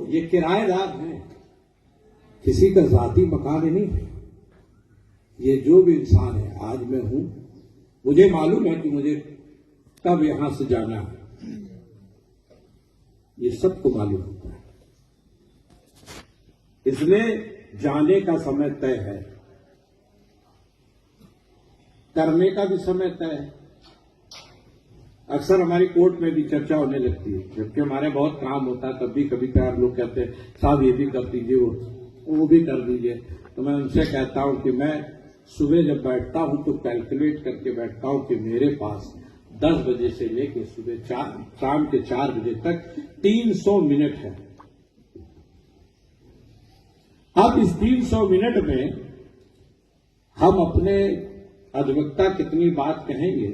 ये किराएदार हैं, किसी का जाती मकान नहीं है। ये जो भी इंसान है, आज मैं हूं, मुझे मालूम है कि मुझे कब यहां से जाना है, ये सबको मालूम होता है। इसलिए जाने का समय तय है, करने का भी समय तय है। अक्सर हमारी कोर्ट में भी चर्चा होने लगती है, जबकि हमारे बहुत काम होता है, तब भी कभी कभार लोग कहते हैं साहब ये भी कर दीजिए, वो भी कर दीजिए। तो मैं उनसे कहता हूं कि मैं सुबह जब बैठता हूं तो कैलकुलेट करके बैठता हूं कि मेरे पास 10 बजे से लेकर सुबह शाम के 4 बजे तक 300 मिनट है। अब इस 300 मिनट में हम अपने अधिवक्ता कितनी बात कहेंगे,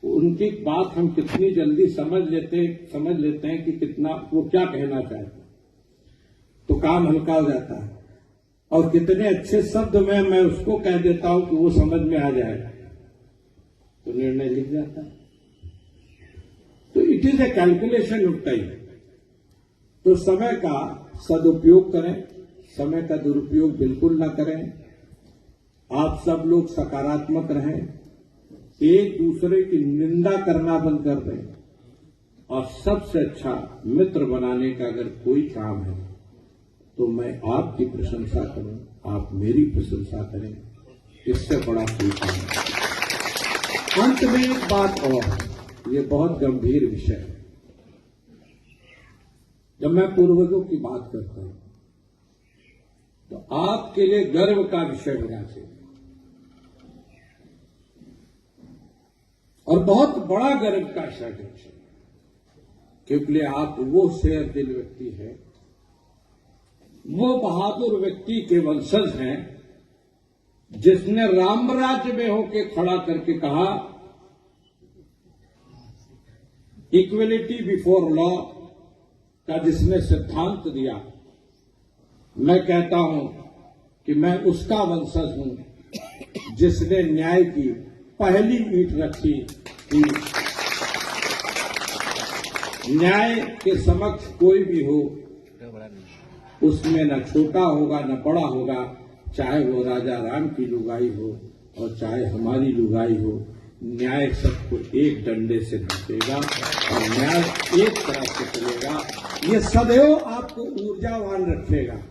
उनकी बात हम कितनी जल्दी समझ लेते हैं कि कितना वो क्या कहना चाहते हैं, तो काम हल्का हो जाता है। और कितने अच्छे शब्द में मैं उसको कह देता हूं कि वो समझ में आ जाए, तो निर्णय लिख जाता है। तो it is a calculation of time. तो समय का सदुपयोग करें, समय का दुरुपयोग बिल्कुल ना करें। आप सब लोग सकारात्मक रहें, एक दूसरे की निंदा करना बंद कर दें, और सबसे अच्छा मित्र बनाने का अगर कोई काम है तो मैं आपकी प्रशंसा करूं, आप मेरी प्रशंसा करें, इससे बड़ा कोई काम नहीं। अंत में एक बात और, ये बहुत गंभीर विषय है। जब मैं पूर्वजों की बात करता हूं तो आपके लिए गर्व का विषय होना चाहिए, और बहुत बड़ा गर्व का विषय, क्योंकि आप वो शेर दिल व्यक्ति हैं, वो बहादुर व्यक्ति के वंशज हैं जिसने राम राज्य में होकर खड़ा करके कहा इक्वलिटी बिफोर लॉ का जिसने सिद्धांत दिया। मैं कहता हूं कि मैं उसका वंशज हूं जिसने न्याय की पहली ईंट रखी कि न्याय के समक्ष कोई भी हो, उसमें न छोटा होगा न बड़ा होगा, चाहे वो राजा राम की लुगाई हो और चाहे हमारी लुगाई हो, न्याय सबको एक डंडे से ढकेगा और न्याय एक तरह से चलेगा। ये सदैव आपको ऊर्जावान रखेगा।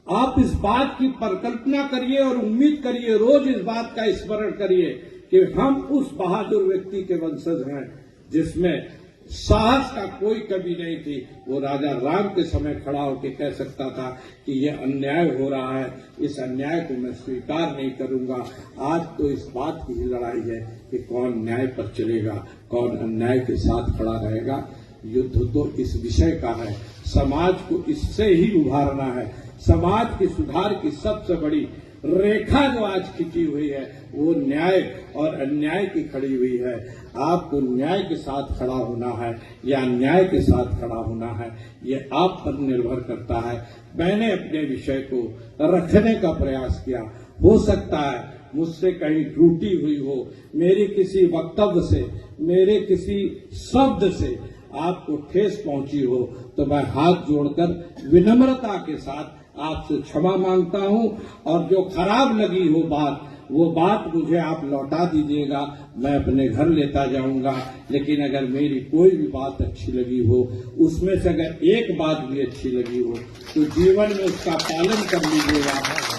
आप इस बात की परिकल्पना करिए और उम्मीद करिए, रोज इस बात का स्मरण करिए कि हम उस बहादुर व्यक्ति के वंशज हैं जिसमें साहस का कोई कमी नहीं थी। वो राजा राम के समय खड़ा होकर कह सकता था कि ये अन्याय हो रहा है, इस अन्याय को मैं स्वीकार नहीं करूंगा। आज तो इस बात की लड़ाई है कि कौन न्याय पर चलेगा, कौन अन्याय के साथ खड़ा रहेगा। युद्ध तो इस विषय का है, समाज को इससे ही उभारना है। समाज के सुधार की सबसे बड़ी रेखा जो आज खिंची हुई है वो न्याय और अन्याय की खड़ी हुई है। आपको न्याय के साथ खड़ा होना है या अन्याय के साथ खड़ा होना है, ये आप पर निर्भर करता है। मैंने अपने विषय को रखने का प्रयास किया। हो सकता है मुझसे कहीं त्रुटि हुई हो, मेरी किसी वक्तव्य से, मेरे किसी शब्द से आपको ठेस पहुंची हो, तो मैं हाथ जोड़कर विनम्रता के साथ आपसे क्षमा मांगता हूं। और जो खराब लगी हो बात, वो बात मुझे आप लौटा दीजिएगा, मैं अपने घर लेता जाऊंगा। लेकिन अगर मेरी कोई भी बात अच्छी लगी हो, उसमें से अगर एक बात भी अच्छी लगी हो, तो जीवन में उसका पालन कर लीजिएगा।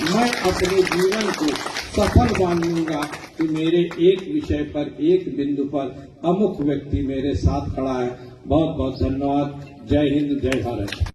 मैं अपने जीवन को सफल मानूंगा कि मेरे एक विषय पर, एक बिंदु पर अमुक व्यक्ति मेरे साथ खड़ा है। बहुत बहुत धन्यवाद। जय हिंद, जय भारत।